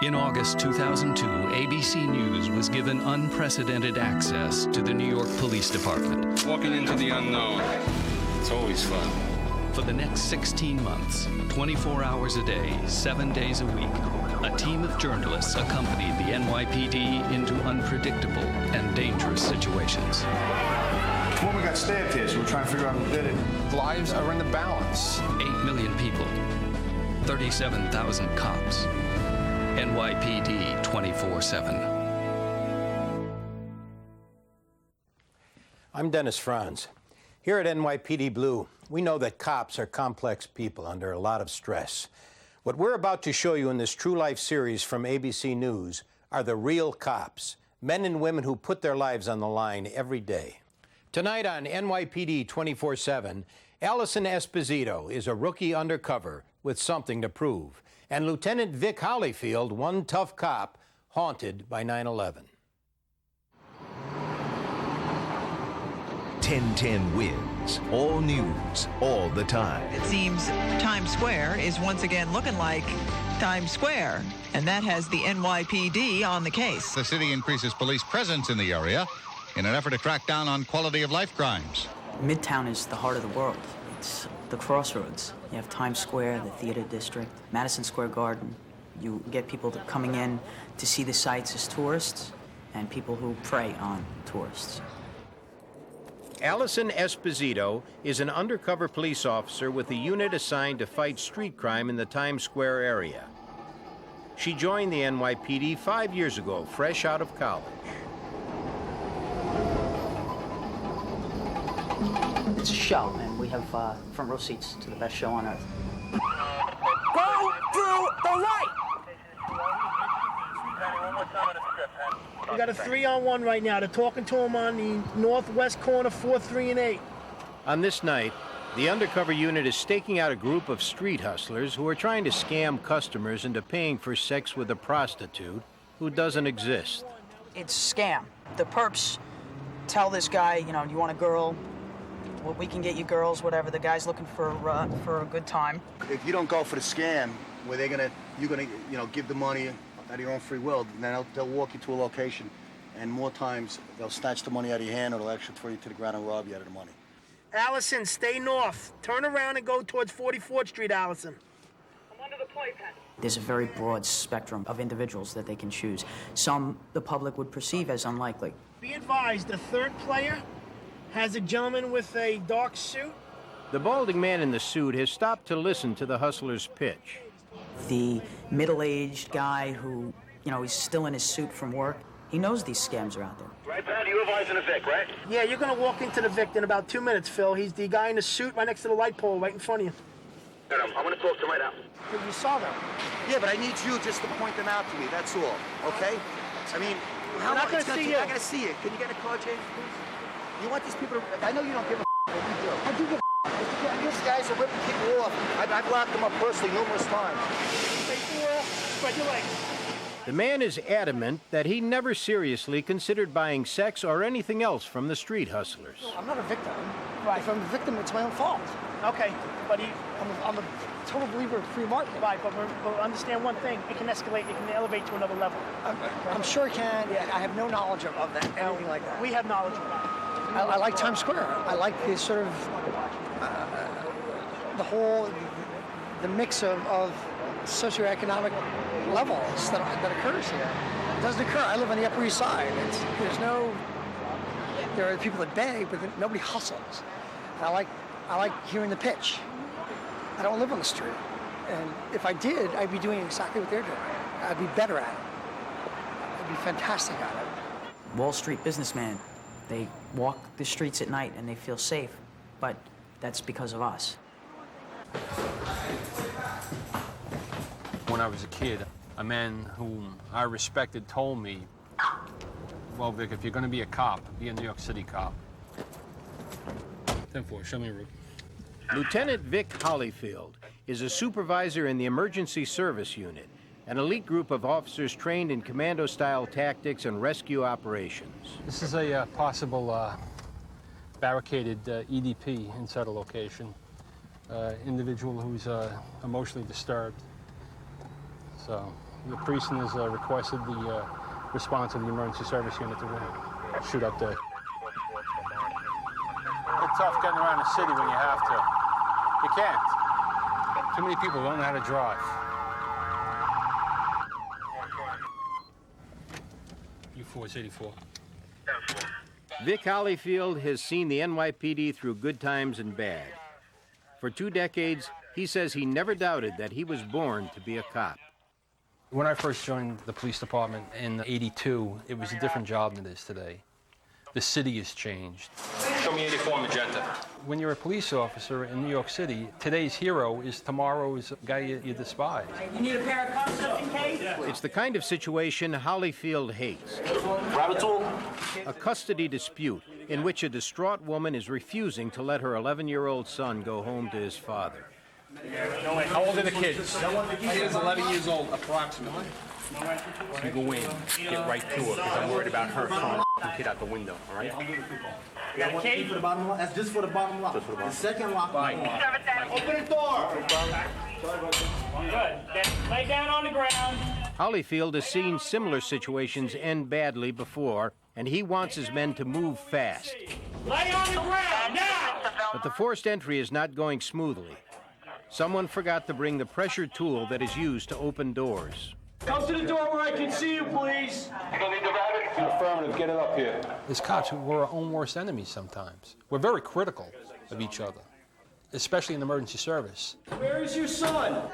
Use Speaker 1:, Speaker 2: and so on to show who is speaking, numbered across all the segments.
Speaker 1: In August 2002, ABC News was given unprecedented access to the New York Police Department.
Speaker 2: Walking into the unknown, it's always fun.
Speaker 1: For the next 16 months, 24 hours a day, 7 days a week, a team of journalists accompanied the NYPD into unpredictable and dangerous situations.
Speaker 3: When we got stabbed here, so we're trying to figure out who did it.
Speaker 4: Lives are in the balance.
Speaker 1: 8 million people, 37,000 cops. NYPD 24/7.
Speaker 5: I'm Dennis Franz. Here at NYPD Blue, we know that cops are complex people under a lot of stress. What we're about to show you in this True Life series from ABC News are the real cops, men and women who put their lives on the line every day. Tonight on NYPD 24/7, Allison Esposito is a rookie undercover with something to prove. And Lieutenant Vic Hollyfield, one tough cop, haunted by 9/11.
Speaker 6: 1010 wins. All news, all the time.
Speaker 7: It seems Times Square is once again looking like Times Square, and that has the NYPD on the case.
Speaker 8: The city increases police presence in the area in an effort to crack down on quality of life crimes.
Speaker 9: Midtown is the heart of the world. It's the crossroads. You have Times Square, the theater district, Madison Square Garden. You get people coming in to see the sights as tourists and people who prey on tourists.
Speaker 5: Allison Esposito is an undercover police officer with a unit assigned to fight street crime in the Times Square area. She joined the NYPD 5 years ago, fresh out of college.
Speaker 9: It's a show, and we have front row seats to the best show on earth.
Speaker 10: Go through the light! We got a 3-on-1 right now. They're talking to him on the northwest corner, 4, 3, and 8.
Speaker 5: On this night, the undercover unit is staking out a group of street hustlers who are trying to scam customers into paying for sex with a prostitute who doesn't exist.
Speaker 9: It's a scam. The perps tell this guy, you want a girl? Well, we can get you girls, whatever. The guy's looking for a good time.
Speaker 11: If you don't go for the scam, where you're gonna give the money out of your own free will, then they'll walk you to a location, and more times they'll snatch the money out of your hand, or they'll actually throw you to the ground and rob you out of the money.
Speaker 10: Allison, stay north. Turn around and go towards 44th Street, Allison. I'm under the playpen.
Speaker 9: There's a very broad spectrum of individuals that they can choose. Some the public would perceive as unlikely.
Speaker 10: Be advised, the third player has a gentleman with a dark suit.
Speaker 5: The balding man in the suit has stopped to listen to the hustler's pitch.
Speaker 9: The middle-aged guy who, he's still in his suit from work, he knows these scams are out there.
Speaker 12: Right, Pat, you advising the Vic, right?
Speaker 10: Yeah, you're gonna walk into the Vic in about 2 minutes, Phil. He's the guy in the suit right next to the light pole, right in front of you.
Speaker 12: I'm gonna talk to him right now.
Speaker 10: You saw them.
Speaker 11: Yeah, but I need you just to point them out to me, that's all, okay? I mean,
Speaker 10: I'm not gonna see you.
Speaker 11: I gotta see it. Can you get a car change, please? You want these people to... I know you don't give a but you do. I do give a These guys are ripping people off. I've locked them up personally numerous times.
Speaker 10: Spread your legs.
Speaker 5: The man is adamant that he never seriously considered buying sex or anything else from the street hustlers.
Speaker 13: I'm not a victim.
Speaker 10: Right.
Speaker 13: If I'm a victim, it's my own fault.
Speaker 10: Okay, but
Speaker 13: I'm a total believer in free market.
Speaker 10: Right, but understand one thing. It can escalate, it can elevate to another level.
Speaker 13: I'm sure it can. Yeah, I have no knowledge of that, anything like that.
Speaker 10: We have knowledge of that.
Speaker 13: I like Times Square. I like the sort of, the mix of socioeconomic levels that occurs here. It doesn't occur. I live on the Upper East Side. There are people that beg, but nobody hustles. And I like hearing the pitch. I don't live on the street. And if I did, I'd be doing exactly what they're doing. I'd be better at it. I'd be fantastic at it.
Speaker 9: Wall Street businessman. They walk the streets at night and they feel safe, but that's because of us.
Speaker 14: When I was a kid, a man whom I respected told me, well, Vic, if you're going to be a cop, be a New York City cop. 10-4, show me a route.
Speaker 5: Lieutenant Vic Hollyfield is a supervisor in the Emergency Service Unit, an elite group of officers trained in commando-style tactics and rescue operations.
Speaker 14: This is a possible barricaded EDP inside a location. Individual who's emotionally disturbed. So The precinct has requested the response of the emergency service unit to shoot up there. It's tough getting around the city when you have to. You can't. Too many people don't know how to drive. U4 is 84.
Speaker 5: Vic Hollyfield has seen the NYPD through good times and bad. For 2 decades, he says he never doubted that he was born to be a cop.
Speaker 14: When I first joined the police department in '82, it was a different job than it is today. The city has changed. Show me 84 magenta. When you're a police officer in New York City, today's hero is tomorrow's guy you despise.
Speaker 10: You need a pair of cuffs just in case?
Speaker 5: It's the kind of situation Hollyfield hates.
Speaker 12: Grab a tool.
Speaker 5: A custody dispute in which a distraught woman is refusing to let her 11-year-old son go home to his father.
Speaker 14: How old are the kids? He is 11 years old, approximately. You go in, get right to her, because I'm worried about her throwing the kid out the window, all right?
Speaker 10: Got a key?
Speaker 3: For the bottom lock. That's just for the bottom lock. The second lock.
Speaker 10: Open the door. Good. Then lay down on the ground.
Speaker 5: Hollyfield has seen similar situations end badly before, and he wants his men to move fast.
Speaker 10: Lay on the ground, now!
Speaker 5: But the forced entry is not going smoothly. Someone forgot to bring the pressure tool that is used to open doors.
Speaker 10: Come to the door where I can see you, please.
Speaker 14: Affirmative, get it up here. As cops, we're our own worst enemies sometimes. We're very critical of each other, especially in emergency service.
Speaker 10: Where is your son?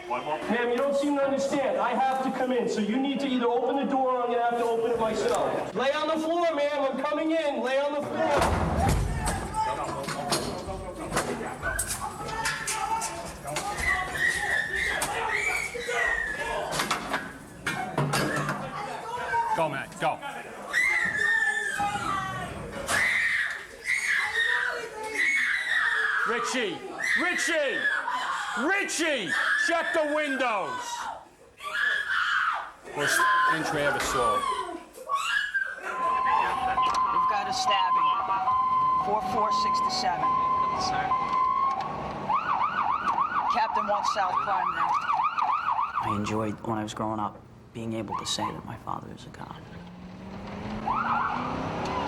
Speaker 10: Ma'am, you don't seem to understand. I have to come in, so you need to either open the door or I'm going to have to open it myself. Lay on the floor, ma'am. I'm coming in. Lay on the floor.
Speaker 14: Go, Matt, go. Richie! Richie! Richie! Shut the windows! Worst entry I ever saw.
Speaker 9: We've got a stabbing. 4467. Sir. Captain 1 South Prime there. I enjoyed, when I was growing up, being able to say that my father is a cop.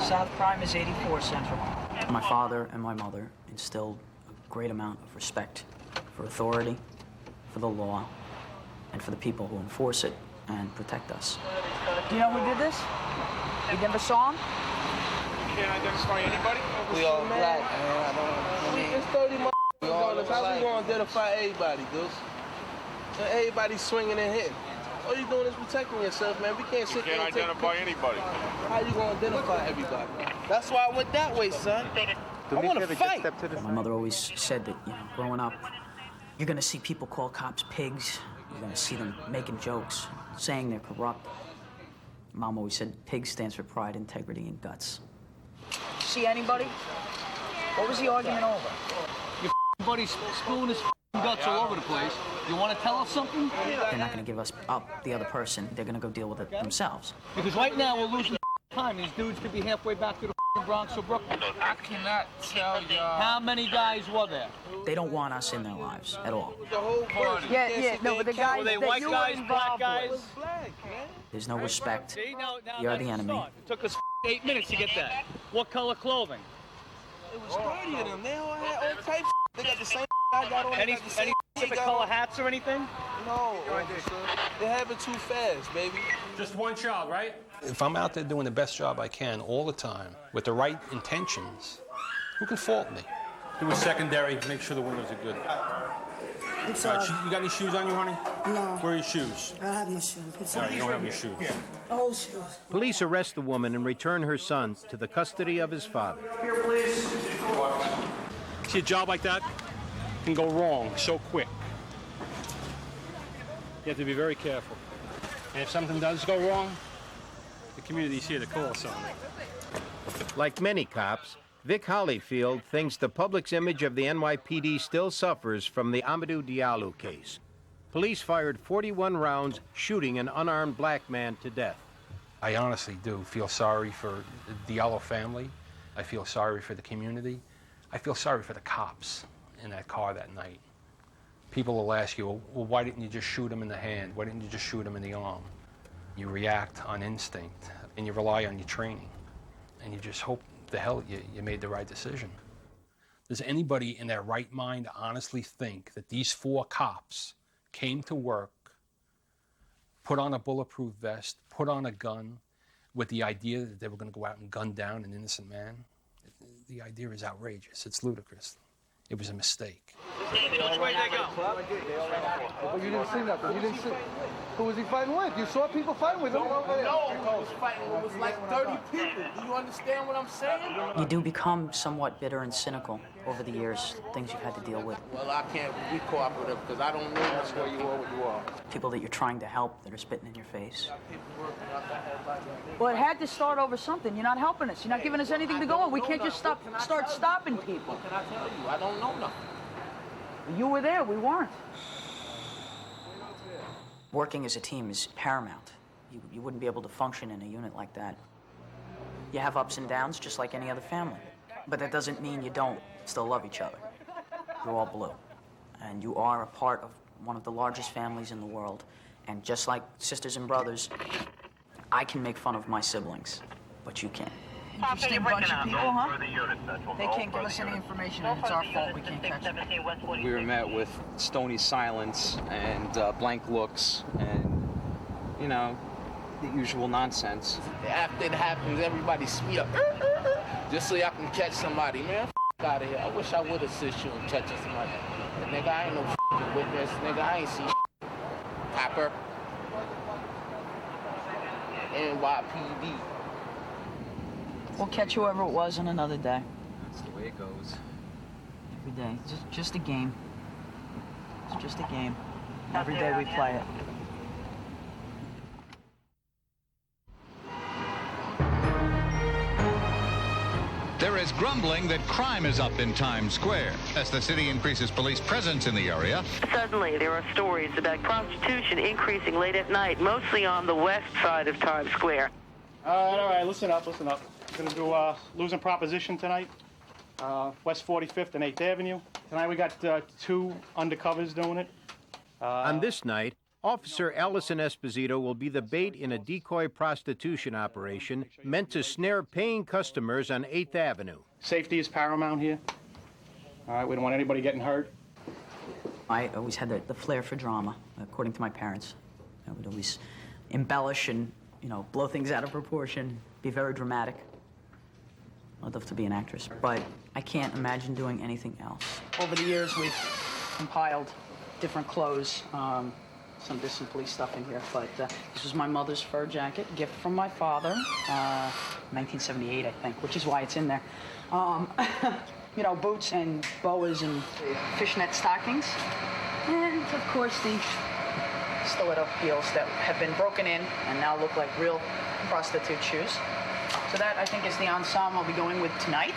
Speaker 9: South Prime is 84 Central. My father and my mother instilled a great amount of respect for authority, for the law, and for the people who enforce it and protect us. Do you know who did this? You never saw him?
Speaker 12: You can't identify anybody?
Speaker 4: We all black, man. I don't know. It's 30 motherfuckers. How we gonna identify everybody, dude? Everybody's swinging and hitting. All you doing is protecting yourself, man. We can't sit there and take
Speaker 12: identify anybody.
Speaker 4: How you gonna identify everybody? That's why I went that way, son. I want to fight.
Speaker 9: My mother always said that, growing up, you're gonna see people call cops pigs. You're gonna see them making jokes, saying they're corrupt. Mom always said PIG stands for pride, integrity, and guts. See anybody? What was the argument over?
Speaker 4: Your buddy's spewing his guts all over the place. You want to tell us something?
Speaker 9: They're not gonna give us up the other person. They're gonna go deal with it themselves.
Speaker 4: Because right now we're losing time. These dudes could be halfway back to the Bronx or Brooklyn.
Speaker 12: I cannot tell y'all.
Speaker 4: How many guys were there?
Speaker 9: They don't want us in their lives at all.
Speaker 4: The whole party.
Speaker 13: Yeah, no, but the guys
Speaker 4: were they
Speaker 13: that
Speaker 4: white
Speaker 13: you
Speaker 4: guys,
Speaker 13: were
Speaker 4: black
Speaker 13: involved
Speaker 4: guys?
Speaker 13: with.
Speaker 9: There's no respect.
Speaker 4: See, now
Speaker 9: You're
Speaker 4: that's
Speaker 9: the
Speaker 4: the
Speaker 9: enemy.
Speaker 4: start. It took us 8 minutes to get that. What color clothing? It was 30 of them. They all had all types of They got the same I got on. Any specific color hats or anything? No, they have it too fast, baby.
Speaker 14: Just one child, right? If I'm out there doing the best job I can all the time with the right intentions, who can fault me? Do a secondary, make sure the windows are good.
Speaker 15: It's
Speaker 14: All right, you got any shoes on you, honey?
Speaker 15: No.
Speaker 14: Where are your shoes?
Speaker 15: I have no shoes. It's
Speaker 14: All right, you don't have any shoes.
Speaker 15: old shoes.
Speaker 5: Police arrest the woman and return her son to the custody of his father.
Speaker 10: Here, please.
Speaker 14: See, a job like that can go wrong so quick. You have to be very careful. And if something does go wrong, the community's here to call us on it.
Speaker 5: Like many cops, Vic Hollyfield thinks the public's image of the NYPD still suffers from the Amadou Diallo case. Police fired 41 rounds, shooting an unarmed black man to death.
Speaker 14: I honestly do feel sorry for the Diallo family. I feel sorry for the community. I feel sorry for the cops in that car that night. People will ask you, well, why didn't you just shoot him in the hand? Why didn't you just shoot him in the arm? You react on instinct, and you rely on your training. And you just hope the hell you made the right decision. Does anybody in their right mind honestly think that these 4 cops came to work, put on a bulletproof vest, put on a gun, with the idea that they were going to go out and gun down an innocent man? The idea is outrageous. It's ludicrous. It was a mistake.
Speaker 4: Which way they go?
Speaker 16: But you didn't see nothing. You didn't see. Who was he fighting with? You saw people fighting with him?
Speaker 12: No, he was fighting with like 30 people. Do you understand what I'm saying?
Speaker 9: You do become somewhat bitter and cynical over the years, things you've had to deal with.
Speaker 12: Well, I can't be cooperative because I don't know where you are, what you are.
Speaker 9: People that you're trying to help that are spitting in your face.
Speaker 15: Well, it had to start over something. You're not helping us. You're not giving us anything to go on. We can't just start stopping people.
Speaker 12: What can I tell you? I don't know nothing.
Speaker 15: You were there. We weren't.
Speaker 9: Working as a team is paramount. You wouldn't be able to function in a unit like that. You have ups and downs just like any other family. But that doesn't mean you don't still love each other. You're all blue. And you are a part of one of the largest families in the world. And just like sisters and brothers, I can make fun of my siblings, but you can't.
Speaker 15: Interesting bunch of people, huh? They can't give us any information, and it's our fault we can't catch them.
Speaker 17: We were met with stony silence and blank looks and, you know, the usual nonsense.
Speaker 12: After it happens, everybody speed up. Just so y'all can catch somebody. Man, out of here. I wish I would assist you in catching somebody. But, nigga, I ain't no witness. Nigga, I ain't see Copper. NYPD.
Speaker 15: We'll catch whoever it was on another day.
Speaker 17: That's the way it goes.
Speaker 9: Every day. It's just a game. It's just a game. Every day we play it.
Speaker 8: There is grumbling that crime is up in Times Square as the city increases police presence in the area.
Speaker 18: Suddenly, there are stories about prostitution increasing late at night, mostly on the west side of Times Square.
Speaker 19: All right, listen up. We're going to do losing proposition tonight, West 45th and 8th Avenue. Tonight we got 2 undercovers doing it.
Speaker 5: On this night, Officer Allison Esposito will be the bait in a decoy prostitution operation meant to snare paying customers on 8th Avenue.
Speaker 19: Safety is paramount here. All right, we don't want anybody getting hurt.
Speaker 9: I always had the flair for drama, according to my parents. I would always embellish and, you know, blow things out of proportion, be very dramatic. I'd love to be an actress, but I can't imagine doing anything else.
Speaker 15: Over the years, we've compiled different clothes, some distant police stuff in here, but this was my mother's fur jacket, gift from my father, 1978, I think, which is why it's in there. You know, boots and boas and fishnet stockings, and of course the stiletto heels that have been broken in and now look like real prostitute shoes. So that, I think, is the ensemble I'll be going with tonight.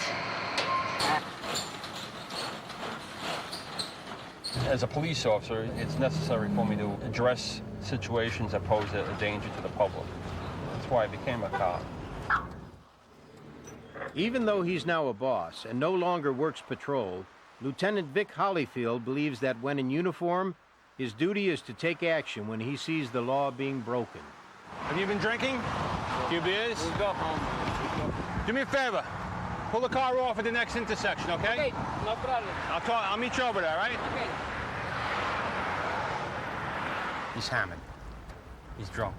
Speaker 14: As a police officer, it's necessary for me to address situations that pose a danger to the public. That's why I became a cop.
Speaker 5: Even though he's now a boss and no longer works patrol, Lieutenant Vic Hollyfield believes that when in uniform, his duty is to take action when he sees the law being broken.
Speaker 19: Have you been drinking? A few beers?
Speaker 12: We'll go home.
Speaker 19: Do me a favor. Pull the car off at the next intersection, okay?
Speaker 12: Okay, no problem.
Speaker 19: I'll meet you over there, all right?
Speaker 12: Okay.
Speaker 14: He's hammered. He's drunk.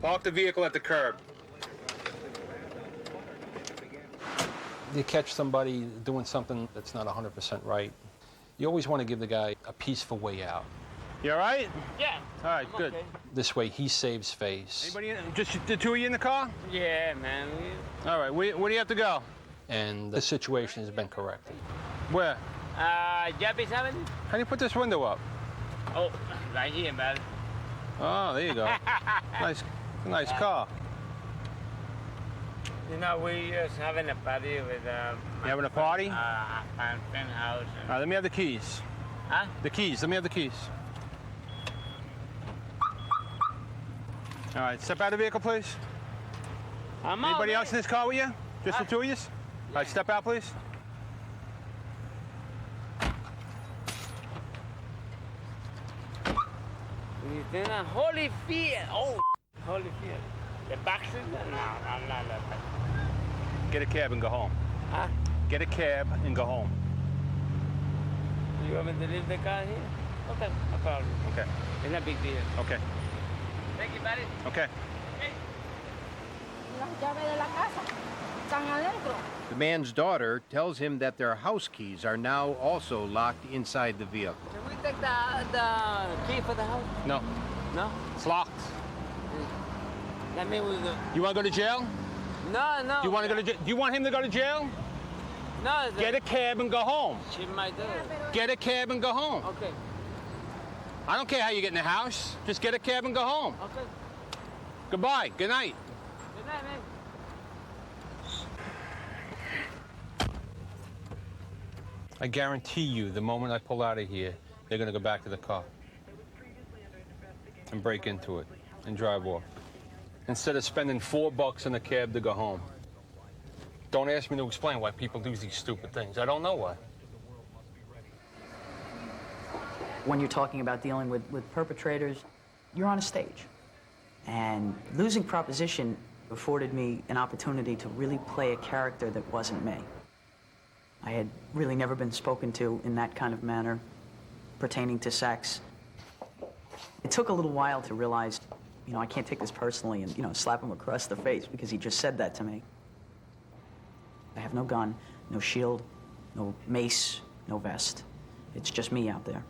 Speaker 19: Park the vehicle at the curb.
Speaker 14: You catch somebody doing something that's not 100% right, you always want to give the guy a peaceful way out.
Speaker 19: You all right?
Speaker 12: Yeah.
Speaker 19: All right, good.
Speaker 12: Okay.
Speaker 14: This way he saves face.
Speaker 19: Anybody just the 2 of you in the car?
Speaker 12: Yeah, man.
Speaker 19: All right, where do you have to go?
Speaker 14: And the situation has been corrected.
Speaker 19: Where?
Speaker 12: Jappy 7?
Speaker 19: How do you put this window up?
Speaker 12: Oh, right here, man.
Speaker 19: Oh, there you go. nice car.
Speaker 12: You know, we just having a party with
Speaker 19: You having a party?
Speaker 12: friend house.
Speaker 19: All right, let me have the keys.
Speaker 12: Huh?
Speaker 19: The keys. Let me have the keys. All right, step out of the vehicle, please. Anybody else in this car with you? Just the 2 of you? All right, step out, please.
Speaker 12: Holyfield. Oh, Holyfield. The boxer? No.
Speaker 14: Get a cab and go home.
Speaker 12: Huh?
Speaker 14: Get a cab and go home.
Speaker 12: You want me to leave the car here? Okay, no problem.
Speaker 14: Okay.
Speaker 12: It's not a big deal.
Speaker 14: Okay.
Speaker 12: Thank you, buddy.
Speaker 14: Okay.
Speaker 5: The man's daughter tells him that their house keys are now also locked inside the vehicle.
Speaker 12: Can we take the key for the house?
Speaker 14: No.
Speaker 12: No?
Speaker 14: It's locked.
Speaker 12: That means we go.
Speaker 14: You want to go to jail?
Speaker 12: No.
Speaker 14: Do you want to go to jail? Do you want him to go to jail?
Speaker 12: No.
Speaker 14: Get a cab and go home.
Speaker 12: She might do it.
Speaker 14: Get a cab and go home.
Speaker 12: Okay.
Speaker 14: I don't care how you get in the house. Just get a cab and go home.
Speaker 12: Okay.
Speaker 14: Goodbye. Good night.
Speaker 12: Good night, man.
Speaker 14: I guarantee you, the moment I pull out of here, they're going to go back to the car and break into it and drive off. Instead of spending $4 in a cab to go home. Don't ask me to explain why people do these stupid things. I don't know why.
Speaker 9: When you're talking about dealing with perpetrators, you're on a stage. And losing proposition afforded me an opportunity to really play a character that wasn't me. I had really never been spoken to in that kind of manner pertaining to sex. It took a little while to realize, I can't take this personally and, slap him across the face because he just said that to me. I have no gun, no shield, no mace, no vest. It's just me out there.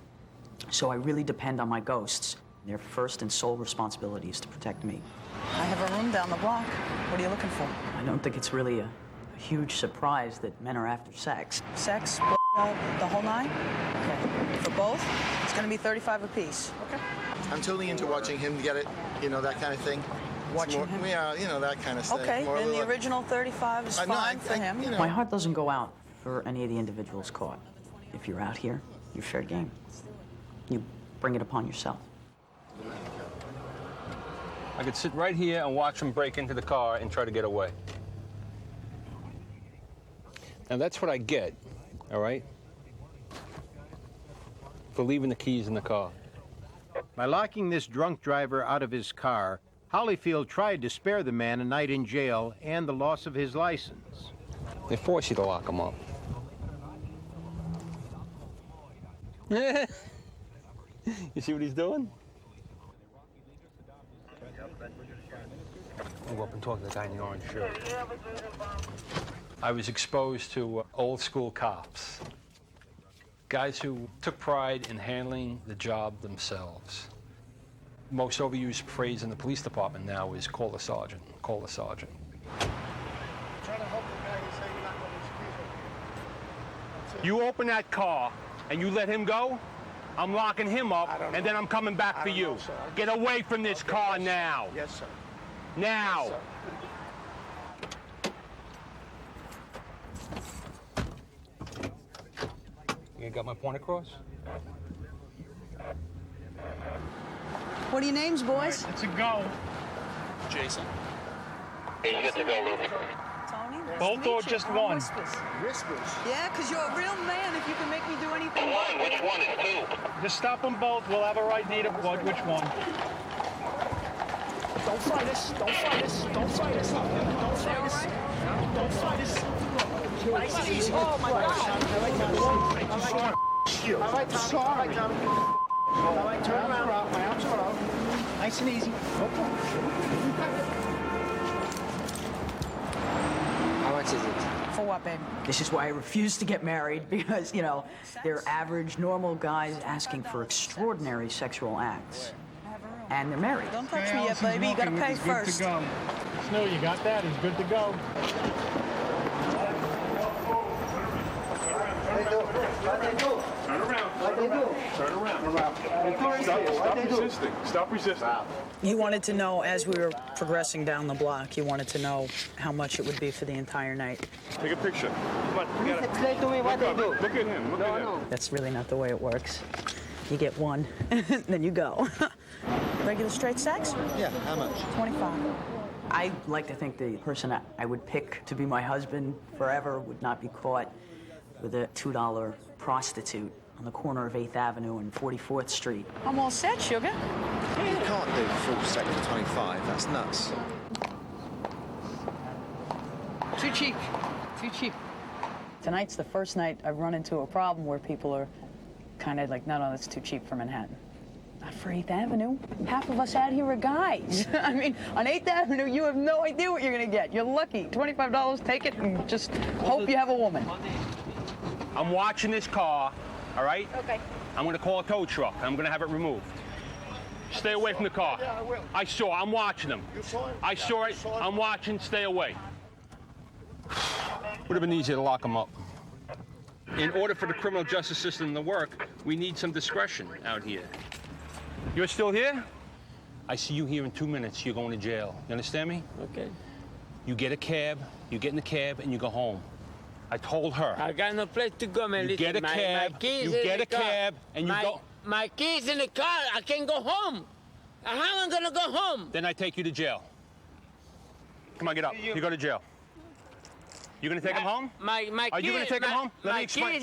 Speaker 9: So I really depend on my ghosts. Their first and sole responsibility is to protect me.
Speaker 15: I have a room down the block. What are you looking for?
Speaker 9: I don't think it's really a huge surprise that men are after sex.
Speaker 15: Sex, the whole nine? Okay. For both, it's going to be $35 apiece. Okay.
Speaker 11: I'm totally into watching him get it, that kind of thing.
Speaker 15: Watching him?
Speaker 11: Yeah, that kind of thing.
Speaker 15: Okay, then the original 35 is fine for him.
Speaker 9: My heart doesn't go out for any of the individuals caught. If you're out here, you're fair game. You bring it upon yourself.
Speaker 14: I could sit right here and watch them break into the car and try to get away. Now that's what I get, all right? For leaving the keys in the car.
Speaker 5: By locking this drunk driver out of his car, Holyfield tried to spare the man a night in jail and the loss of his license.
Speaker 14: They force you to lock him up. You see what he's doing? I'll go up and talk to the guy in the orange shirt. I was exposed to old school cops. Guys who took pride in handling the job themselves. Most overused phrase in the police department now is call a sergeant, call a sergeant. You open that car and you let him go, I'm locking him up and then I'm coming back for you. Get away from this car now.
Speaker 11: Yes, sir.
Speaker 14: Now.
Speaker 11: Yes, sir.
Speaker 14: You got my point across?
Speaker 15: What are your names, boys?
Speaker 19: It's a go.
Speaker 11: Jason.
Speaker 10: Hey, you get to go, Luke.
Speaker 15: Tony? Nice
Speaker 19: Both
Speaker 15: to
Speaker 19: or
Speaker 15: meet you.
Speaker 19: just
Speaker 15: I'm
Speaker 19: one?
Speaker 11: Whispers.
Speaker 15: Yeah, because you're a real man if you can make me do anything.
Speaker 10: Which one is two?
Speaker 19: Just stop them both. We'll have a right need of which one.
Speaker 13: Don't fight us. Don't fight us. Don't fight us. Don't fight us. Don't fight us. Nice and easy. Oh, my God. All right, Tommy. Sorry. All right, turn around. My arms are out. Nice and easy. Okay.
Speaker 9: How much is it?
Speaker 15: For what, babe?
Speaker 9: This is why I refuse to get married because, they're average, normal guys asking for extraordinary sexual acts. And they're married.
Speaker 15: Don't touch me yet, baby. You gotta pay first.
Speaker 19: Snow, you got that? He's good to go. Turn around. Turn around. Stop resisting. Stop resisting.
Speaker 15: He wanted to know, as we were progressing down the block, he wanted to know how much it would be for the entire night.
Speaker 19: Take a picture. Come on, we gotta...
Speaker 10: Explain to me what they do.
Speaker 19: Look at him. Look at him.
Speaker 9: That's really not the way it works. You get one, then you go.
Speaker 15: Regular straight sex?
Speaker 11: Yeah, how much?
Speaker 15: 25.
Speaker 9: I like to think the person I would pick to be my husband forever would not be caught with a $2 prostitute on the corner of 8th Avenue and 44th Street.
Speaker 15: I'm all set, sugar.
Speaker 20: You can't do full sector 25. That's nuts.
Speaker 15: Too cheap. Too cheap. Tonight's the first night I've run into a problem where people are kind of like, no, that's too cheap for Manhattan. Not for 8th Avenue. Half of us out here are guys. I mean, on 8th Avenue, you have no idea what you're going to get. You're lucky. $25, take it, and just hope you have a woman.
Speaker 4: I'm watching this car, all right?
Speaker 15: Okay.
Speaker 4: I'm going to call a tow truck. I'm going to have it removed. Stay away from the car.
Speaker 11: Yeah, I will.
Speaker 4: I saw. I'm watching them.
Speaker 11: You saw it?
Speaker 4: I saw it. I'm watching. Stay away. Would have been easier to lock them up. In order for the criminal justice system to work, we need some discretion out here. You're still here? I see you here in 2 minutes. You're going to jail. You understand me?
Speaker 12: Okay.
Speaker 4: You get a cab, you get in the cab, and you go home. I told her.
Speaker 12: I got no place to go, man.
Speaker 4: You get a cab,
Speaker 12: my keys
Speaker 4: you
Speaker 12: in
Speaker 4: get
Speaker 12: the
Speaker 4: a
Speaker 12: car.
Speaker 4: cab, and you go.
Speaker 12: My keys in the car. I can't go home. How am I gonna go home?
Speaker 4: Then I take you to jail. Come on, get up. You go to jail. You gonna take him home? Are you gonna take him home? Let me explain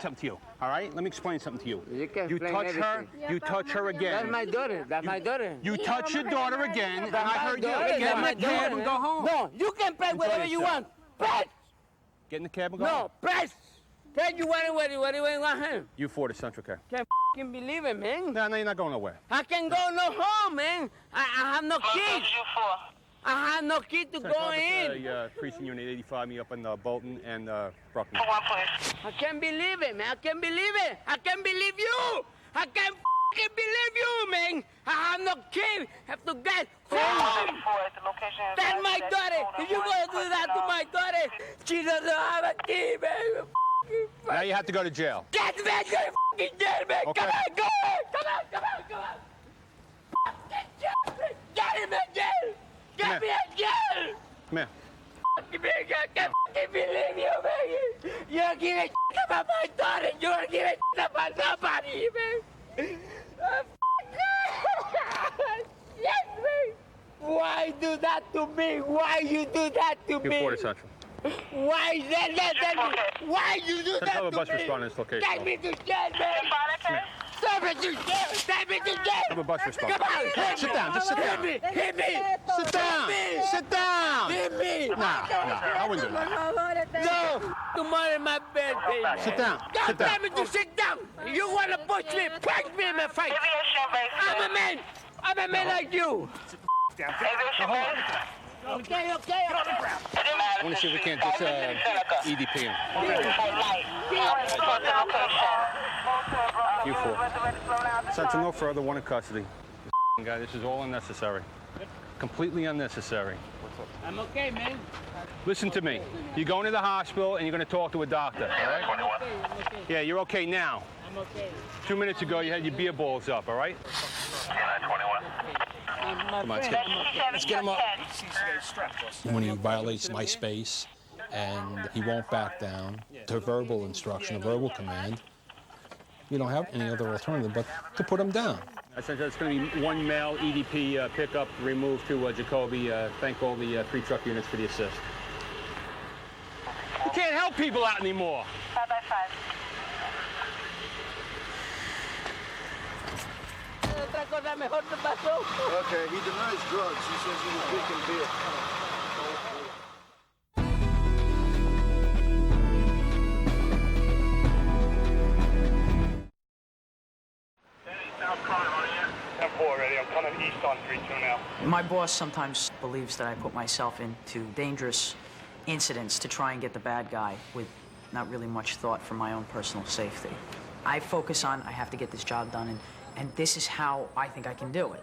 Speaker 4: something to you. All right? Let me explain something to you. You touch her. You touch her again.
Speaker 12: That's my daughter. That's my daughter.
Speaker 4: You touch your daughter again, and I heard you.
Speaker 12: That's
Speaker 4: Get in
Speaker 12: my
Speaker 4: the cab and go home.
Speaker 12: No, you can press whatever you want. Press.
Speaker 4: Get in the cab and go home.
Speaker 12: No, press. Press you want it. What do you want him?
Speaker 4: You 40 Central Care.
Speaker 12: Can't f***ing believe it, man.
Speaker 4: No, you're not going nowhere.
Speaker 12: I can go no home, man. I have no key. I have no key to go in.
Speaker 4: Precinct Unit 85, me up in Bolton and Brooklyn.
Speaker 12: I can't believe it, man. I can't believe it. I can't believe you. I can't f***ing believe you, man. I have no key. Have to get home. That's my daughter. If you gonna do that to my daughter, she doesn't have a key, man.
Speaker 4: Now you have to go to jail.
Speaker 12: Get me to f***ing jail, man.
Speaker 4: Okay.
Speaker 12: Come on, go on. Come on. Get him in jail. Get me in jail.
Speaker 4: Come here.
Speaker 12: F***ing man, I can't f***ing believe you, man. You don't give a shit about my daughter. You don't give a shit about nobody, man. Yes, man. Why do that to me? Why you do that to me?
Speaker 4: You're 40 Central.
Speaker 12: Why why you do that
Speaker 4: Have a
Speaker 12: to
Speaker 4: bus
Speaker 12: me?
Speaker 4: respond to this location.
Speaker 12: Take me to jail, man. Stop it to jail. Take me to jail.
Speaker 4: Have a bus respond.
Speaker 12: Come on.
Speaker 4: Sit down. Just sit down.
Speaker 12: Hit me.
Speaker 4: Sit down. Sit down.
Speaker 12: Hit me.
Speaker 4: No, I wouldn't do that.
Speaker 12: No. Tomorrow my birthday.
Speaker 4: Sit down.
Speaker 12: Don't
Speaker 4: Sit down.
Speaker 12: tell me to sit down. You want to push me, punch me in my face. I'm a man. I'm a man like you. Okay.
Speaker 4: I want to see if we can't just EDP him. You four. Central, no further. One in custody. This guy, this is all unnecessary. Completely unnecessary.
Speaker 12: I'm okay, man.
Speaker 4: Listen to me. You're going to the hospital and you're going to talk to a doctor, all right?
Speaker 12: I'm okay.
Speaker 4: Yeah, you're okay now.
Speaker 12: I'm okay.
Speaker 4: 2 minutes ago, you had your beer balls up, all right? Come on, let's get him up.
Speaker 14: When he violates my space and he won't back down to verbal instruction, a verbal command, we don't have any other alternative but to put him down.
Speaker 4: Essentially, it's going to be one male EDP pickup removed to Jacoby. Thank all the 3 truck units for the assist. You can't help people out anymore.
Speaker 18: 5x5.
Speaker 11: Okay, he denies drugs. He says he was drinking beer.
Speaker 19: I'm coming east on 3-2 now.
Speaker 9: My boss sometimes believes that I put myself into dangerous incidents to try and get the bad guy with not really much thought for my own personal safety. I focus on, I have to get this job done, and this is how I think I can do it.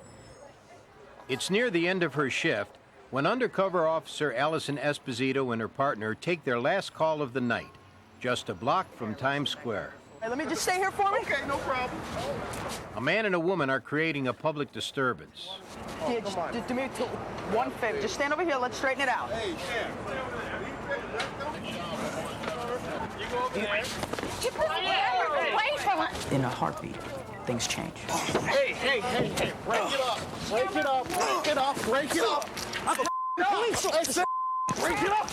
Speaker 5: It's near the end of her shift when undercover officer Allison Esposito and her partner take their last call of the night, just a block from Times Square.
Speaker 15: Hey, let me just stay here for me.
Speaker 11: Okay, no problem.
Speaker 5: A man and a woman are creating a public disturbance.
Speaker 15: Yeah, just do me one favor. Just stand over here. Let's straighten it out.
Speaker 11: Hey, Sheriff.
Speaker 9: In a heartbeat, things change.
Speaker 11: Hey, break it up. Break it up. Break it up. Break it up.
Speaker 15: Police officer.
Speaker 11: Break it up.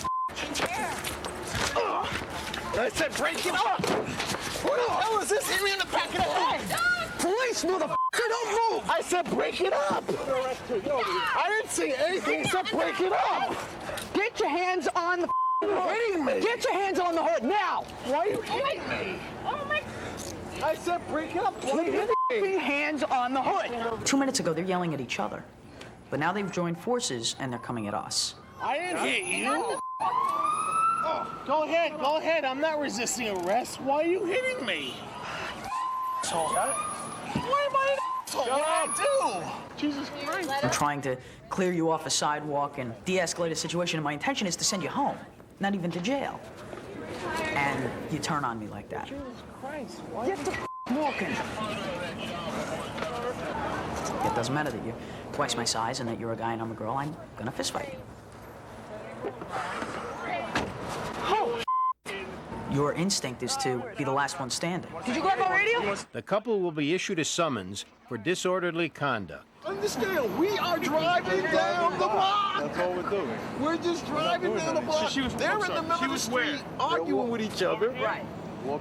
Speaker 11: I said break it up.
Speaker 10: Who the hell is this? Hit me in the back of the head. Police, motherfucker, don't move. I said break it up. I didn't say anything except break it up.
Speaker 15: Get your hands on the
Speaker 10: hitting me.
Speaker 15: Get your hands on the hood now.
Speaker 10: Why are you hitting me? Oh my. I said break it up. Why are you hitting me?
Speaker 15: Your hands on the hood. 2 minutes ago, they're yelling at each other. But now they've joined forces and they're coming at us.
Speaker 10: I didn't hit you. Oh, go ahead. I'm not resisting arrest. Why are you hitting me? Why am I an asshole? What did I do? Jesus Christ.
Speaker 15: I'm trying to clear you off a sidewalk and de-escalate a situation, and my intention is to send you home, not even to jail. And you turn on me like that.
Speaker 10: Jesus Christ.
Speaker 15: Get the walking. It doesn't matter that you're twice my size and that you're a guy and I'm a girl. I'm gonna fist fight you. Oh, your instinct is to be the last one standing.
Speaker 5: Did you grab our radio? The couple will be issued a summons for disorderly conduct.
Speaker 10: Understand, we are driving down the block.
Speaker 3: That's all we're doing.
Speaker 10: We're just driving down the block. They're in the middle of the street arguing with each other.
Speaker 15: Right.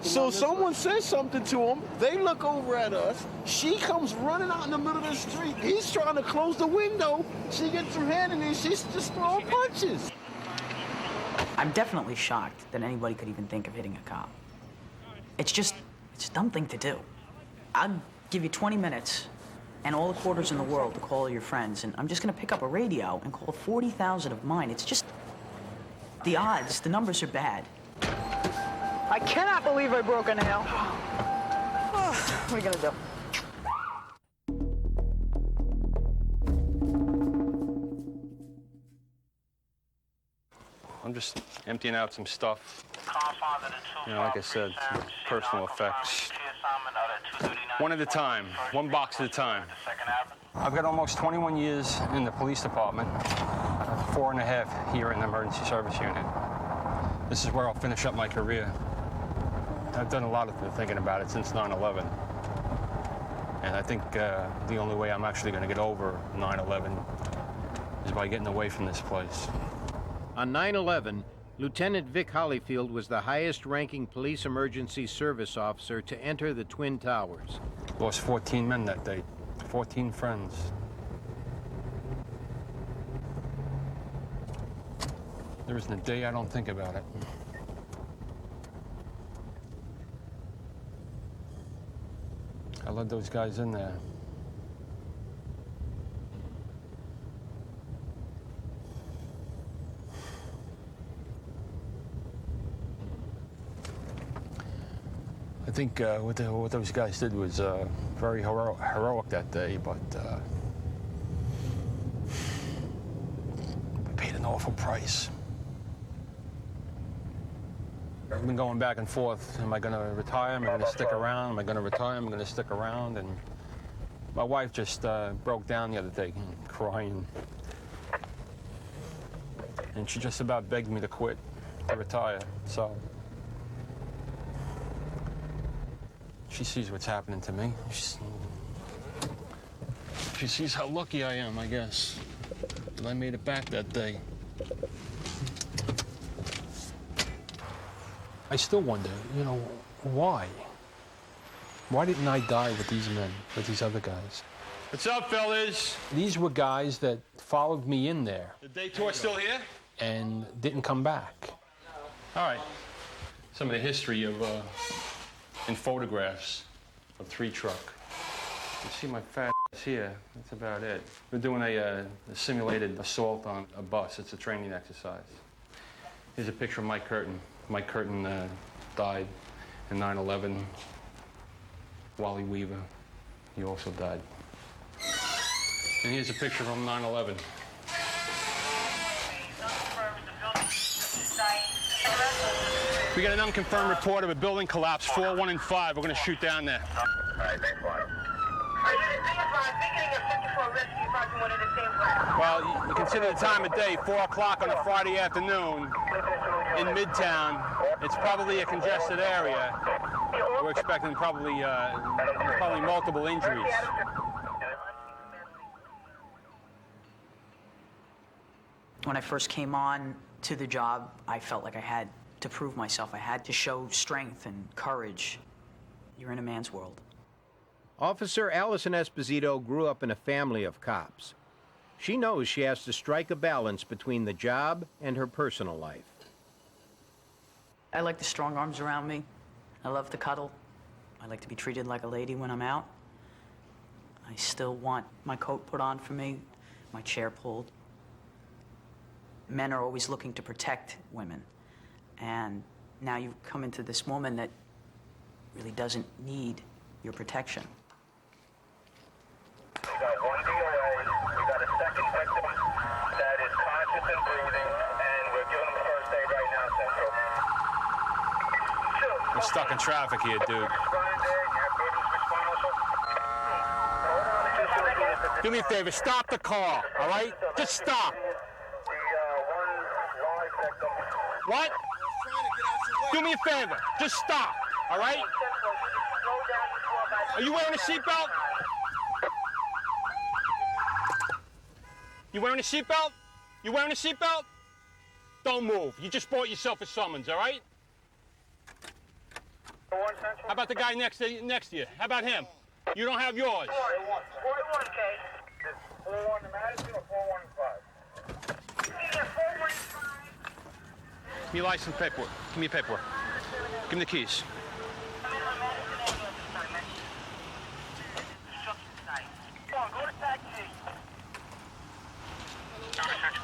Speaker 10: So someone says something to him. They look over at us. She comes running out in the middle of the street. He's trying to close the window. She gets her hand in there. She's just throwing punches.
Speaker 15: I'm definitely shocked that anybody could even think of hitting a cop. It's a dumb thing to do. I'll give you 20 minutes and all the quarters in the world to call your friends, and I'm just gonna pick up a radio and call 40,000 of mine. It's just, the odds, the numbers are bad.
Speaker 21: I cannot believe I broke a nail. What are you gonna do?
Speaker 14: I'm just emptying out some stuff. You know, like I said, some personal effects. One at a time, one box at a time. I've got almost 21 years in the police department, 4.5 here in the emergency service unit. This is where I'll finish up my career. I've done a lot of thinking about it since 9/11. And I think the only way I'm actually going to get over 9/11 is by getting away from this place.
Speaker 5: On 9/11, Lieutenant Vic Hollyfield was the highest-ranking police emergency service officer to enter the Twin Towers.
Speaker 14: Lost 14 men that day, 14 friends. There isn't a day I don't think about it. I led those guys in there. I think what those guys did was very heroic that day, but we paid an awful price. I've been going back and forth. Am I going to retire? Am I going to stick around? Am I going to retire? Am I going to stick around? And my wife just broke down the other day, crying. And she just about begged me to quit, to retire. So she sees what's happening to me. She sees how lucky I am, I guess, that I made it back that day. I still wonder, you know, why? Why didn't I die with these men, with these other guys?
Speaker 2: What's up, fellas?
Speaker 14: These were guys that followed me in there.
Speaker 2: The day tour still here?
Speaker 14: And didn't come back. All right. Some of the history of, in photographs of 3 truck. You see my fat ass here, that's about it. We're doing a simulated assault on a bus. It's a training exercise. Here's a picture of Mike Curtin. Mike Curtin died in 9/11. Wally Weaver, he also died. And here's a picture from 9/11. We got an unconfirmed report of a building collapse, 4, 1, and 5. We're going to shoot down there.
Speaker 22: All right, thanks, Mark.
Speaker 14: Well, you consider the time of day, 4 o'clock on a Friday afternoon in Midtown. It's probably a congested area. We're expecting probably multiple injuries.
Speaker 9: When I first came on to the job, I felt like I had to prove myself. I had to show strength and courage. you're in a man's world.
Speaker 5: Officer Allison Esposito grew up in a family of cops. She knows she has to strike a balance between the job and her personal life.
Speaker 9: I like the strong arms around me. I love to cuddle. I like to be treated like a lady when I'm out. I still want my coat put on for me, my chair pulled. Men are always looking to protect women. And now you've come into this woman that really doesn't need your protection.
Speaker 1: We got one DOA, we got a second victim that is conscious and breathing, and we're giving him first aid right now, Central.
Speaker 2: We're stuck in traffic here, dude. Do me a favor, stop the car, all right? Just stop. What? Do me a favor, just stop, all right? Are you wearing a seatbelt? You wearing a seatbelt? You wearing a seatbelt? Don't move. You just bought yourself a summons, all right? How about the guy next to you? How about him? You don't have yours.
Speaker 1: 41K. 41 to Madison or 415? 415.
Speaker 2: Give me your license paperwork. Give me your paperwork. Give me the keys.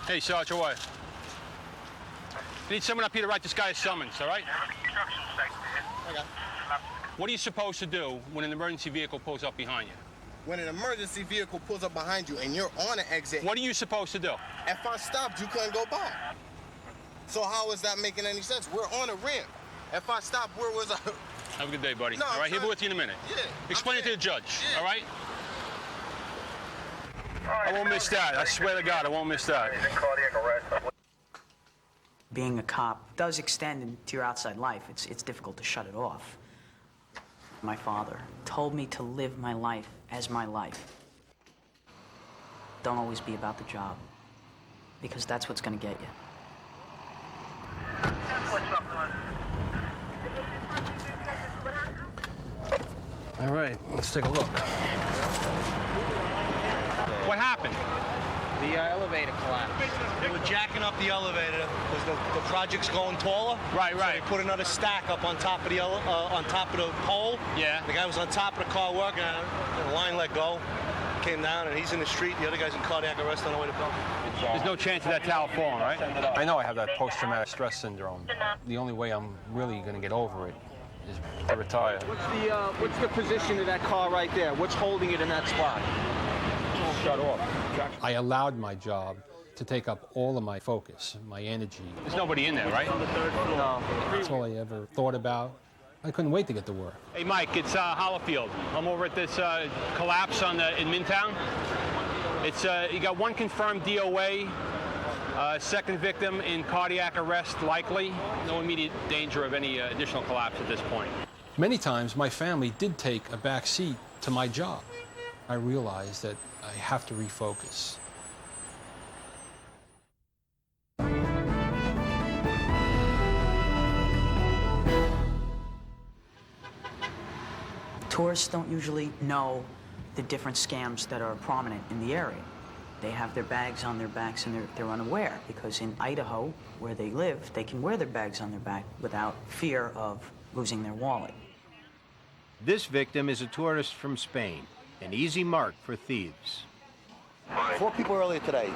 Speaker 2: Hey, Sergeant, what? You need someone up here to write this guy a summons, all right? What are you supposed to do when an emergency vehicle pulls up behind you?
Speaker 22: When an emergency vehicle pulls up behind you and you're on an exit...
Speaker 2: What are you supposed to do?
Speaker 22: If I stopped, you couldn't go by. So how is that making any sense? We're on a ramp. If I stopped, where was I?
Speaker 2: Have a good day, buddy.
Speaker 22: No,
Speaker 2: all right, he'll be with you in a minute.
Speaker 22: Yeah.
Speaker 2: Explain it to the judge, all right? I won't miss that. I swear to God, I won't miss that.
Speaker 9: Being a cop does extend into your outside life. It's difficult to shut it off. My father told me to live my life as my life. Don't always be about the job, because that's what's going to get you.
Speaker 14: All right, let's take a look.
Speaker 2: What happened?
Speaker 4: The elevator collapsed. They were jacking up the elevator because the project's going taller.
Speaker 2: Right.
Speaker 4: So they put another stack up on top of the pole.
Speaker 2: Yeah.
Speaker 4: The guy was on top of the car working on it. The line let go. Came down and he's in the street. The other guy's in cardiac arrest on the way to Bellevue.
Speaker 2: There's no chance of that tower falling, right?
Speaker 14: I know I have that post-traumatic stress syndrome. The only way I'm really going to get over it is to retire.
Speaker 17: What's the position of that car right there? What's holding it in that spot?
Speaker 14: Shut off. I allowed my job to take up all of my focus, my energy.
Speaker 2: There's nobody in there, right?
Speaker 14: No. That's all I ever thought about. I couldn't wait to get to work.
Speaker 2: Hey, Mike, it's Hollifield. I'm over at this collapse in Midtown. It's you got one confirmed DOA, second victim in cardiac arrest, likely. No immediate danger of any additional collapse at this point.
Speaker 14: Many times, my family did take a back seat to my job. I realized that I have to refocus.
Speaker 9: Tourists don't usually know the different scams that are prominent in the area. They have their bags on their backs and they're unaware, because in Idaho, where they live, they can wear their bags on their back without fear of losing their wallet.
Speaker 5: This victim is a tourist from Spain, an easy mark for thieves.
Speaker 11: 4 people earlier today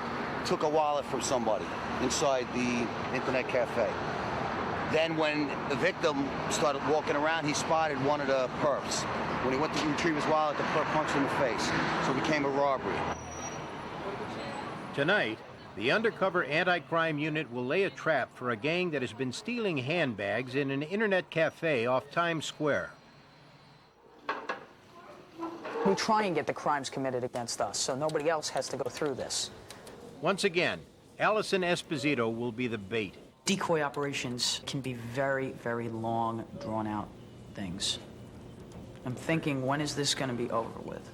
Speaker 11: took a wallet from somebody inside the internet cafe. Then when the victim started walking around, he spotted one of the perps. When he went to retrieve his wallet, the perp punched him in the face. So it became a robbery.
Speaker 5: Tonight, the undercover anti-crime unit will lay a trap for a gang that has been stealing handbags in an internet cafe off Times Square.
Speaker 21: We try and get the crimes committed against us, so nobody else has to go through this.
Speaker 5: Once again, Allison Esposito will be the bait.
Speaker 9: Decoy operations can be very, very long, drawn-out things. I'm thinking, when is this going to be over with?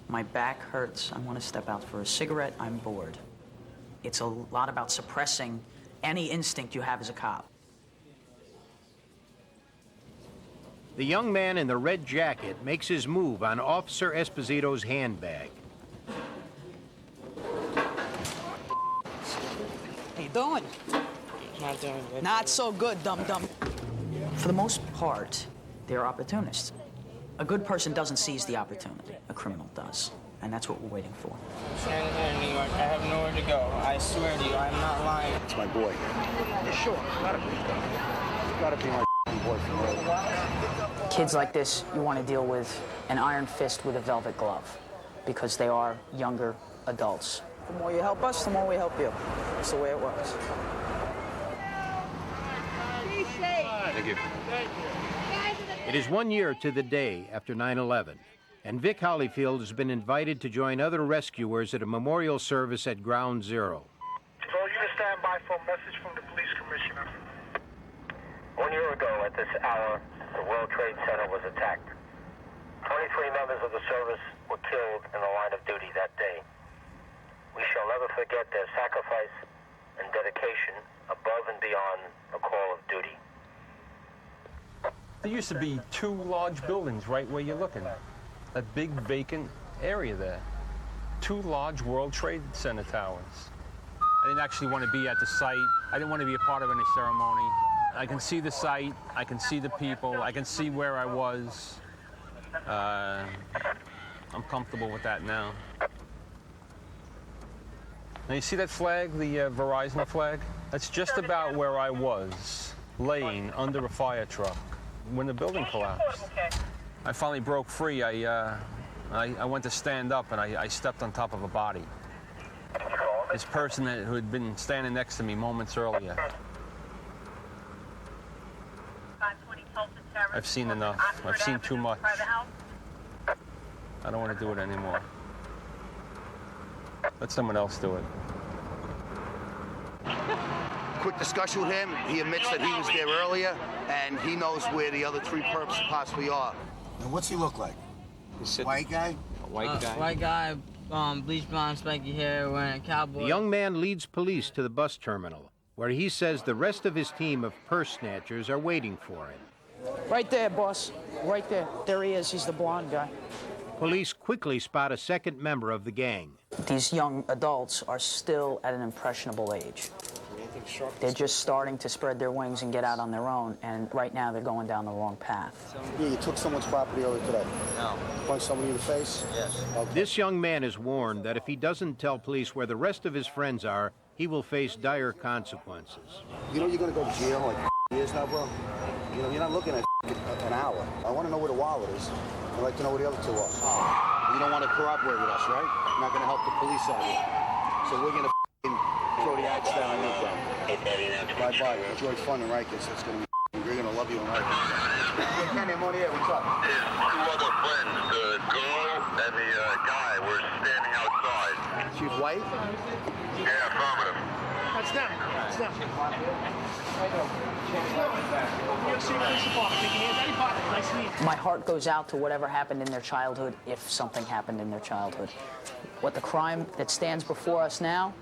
Speaker 9: My back hurts. I want to step out for a cigarette. I'm bored. It's a lot about suppressing any instinct you have as a cop.
Speaker 5: The young man in the red jacket makes his move on Officer Esposito's handbag.
Speaker 21: How you doing?
Speaker 12: Not doing good.
Speaker 21: Not so good, dum-dum.
Speaker 9: For the most part, they're opportunists. A good person doesn't seize the opportunity. A criminal does. And that's what we're waiting for.
Speaker 12: Standing here in New York, I have nowhere to go. I swear to you, I'm not lying.
Speaker 11: It's my boy.
Speaker 21: Yeah, sure. Gotta be.
Speaker 11: Gotta be my boyfriend, really.
Speaker 9: Kids like this, you want to deal with an iron fist with a velvet glove, because they are younger adults.
Speaker 21: The more you help us, the more we help you. That's the way it works.
Speaker 14: Thank you.
Speaker 5: It is 1 year to the day after 9/11, and Vic Hollyfield has been invited to join other rescuers at a memorial service at Ground Zero.
Speaker 1: So you can stand by for a message from the police commissioner. 1 year ago at this hour, the World Trade Center was attacked. 23 members of the service were killed in the line of duty that day. We shall never forget their sacrifice and dedication above and beyond the call of duty.
Speaker 14: There used to be 2 large buildings right where you're looking at. That big vacant area there. 2 large World Trade Center towers. I didn't actually want to be at the site. I didn't want to be a part of any ceremony. I can see the site, I can see the people, I can see where I was. I'm comfortable with that now. Now you see that flag, the Verizon flag? That's just about where I was, laying under a fire truck when the building collapsed. I finally broke free. I went to stand up and I stepped on top of a body. This person who had been standing next to me moments earlier. I've seen enough. I've seen too much. I don't want to do it anymore. Let someone else do it.
Speaker 11: Quick discussion with him. He admits that he was there earlier, and he knows where the other 3 perps possibly are. And what's he look like? White guy?
Speaker 12: White guy, bleach blonde, spiky hair, wearing a cowboy.
Speaker 5: The young man leads police to the bus terminal, where he says the rest of his team of purse snatchers are waiting for him.
Speaker 21: Right there, boss. Right there. There he is. He's the blonde guy.
Speaker 5: Police quickly spot a second member of the gang.
Speaker 9: These young adults are still at an impressionable age. They're just starting to spread their wings and get out on their own, and right now they're going down the wrong path.
Speaker 11: Yeah, you took someone's property earlier today.
Speaker 12: No.
Speaker 11: Punched somebody in the face?
Speaker 12: Yes.
Speaker 11: Okay.
Speaker 5: This young man is warned that if he doesn't tell police where the rest of his friends are, he will face dire consequences.
Speaker 11: You know you're gonna go to jail like years now, bro? You know, you're not looking at an hour. I want to know where the wallet is. I'd like to know where the other 2 are. You don't want to cooperate with us, right? You're not gonna help the police out here. So we're gonna throw the axe down on you, bro. Bye-bye. Enjoy fun in Rikers. It's gonna be, we're gonna love you in Rikers. Kenny, I'm on the air. What's up?
Speaker 1: 2 other friends, the girl and the guy, were standing outside.
Speaker 11: She's white?
Speaker 1: Yeah, affirmative.
Speaker 21: That's them. That's them.
Speaker 9: My heart goes out to whatever happened in their childhood, if something happened in their childhood. What the crime that stands before us now,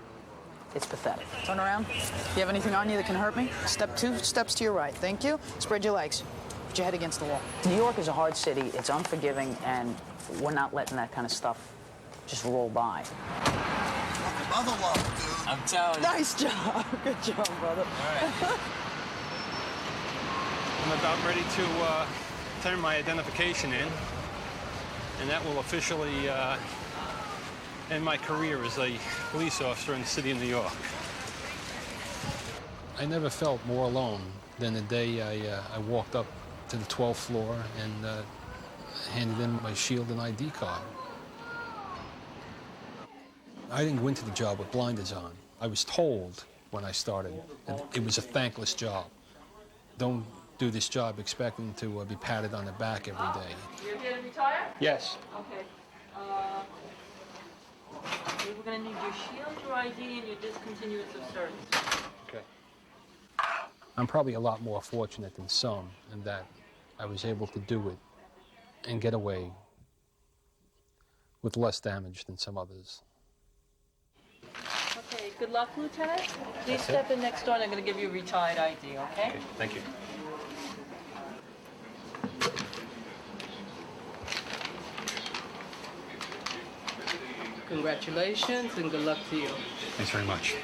Speaker 9: it's pathetic.
Speaker 21: Turn around. You have anything on you that can hurt me? Step 2 steps to your right. Thank you. Spread your legs. Put your head against the wall.
Speaker 9: New York is a hard city. It's unforgiving, and we're not letting that kind of stuff just roll by.
Speaker 11: Mother love, dude.
Speaker 12: I'm telling you.
Speaker 21: Nice job. Good job, brother.
Speaker 12: All right.
Speaker 2: I'm about ready to turn my identification in, and that will officially end my career as a police officer in the city of New York.
Speaker 14: I never felt more alone than the day I walked up to the 12th floor and handed in my shield and ID card. I didn't go into the job with blinders on. I was told when I started that it was a thankless job. Don't do this job expecting to be patted on the back every day.
Speaker 15: You're here to retire?
Speaker 14: Yes.
Speaker 15: Okay. We're going to need your shield, your ID, and your discontinuance of service.
Speaker 14: Okay. I'm probably a lot more fortunate than some in that I was able to do it and get away with less damage than some others.
Speaker 15: Okay, good luck, Lieutenant. Please step in next door and I'm going to give you a retired ID, okay?
Speaker 14: Okay, thank you.
Speaker 6: Congratulations and good luck to you.
Speaker 14: Thanks very much.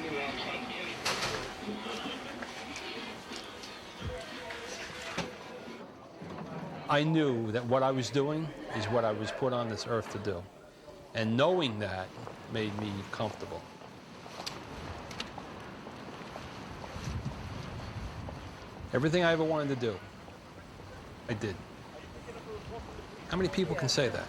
Speaker 14: I knew that what I was doing is what I was put on this earth to do. And knowing that made me comfortable. Everything I ever wanted to do, I did. How many people can say that?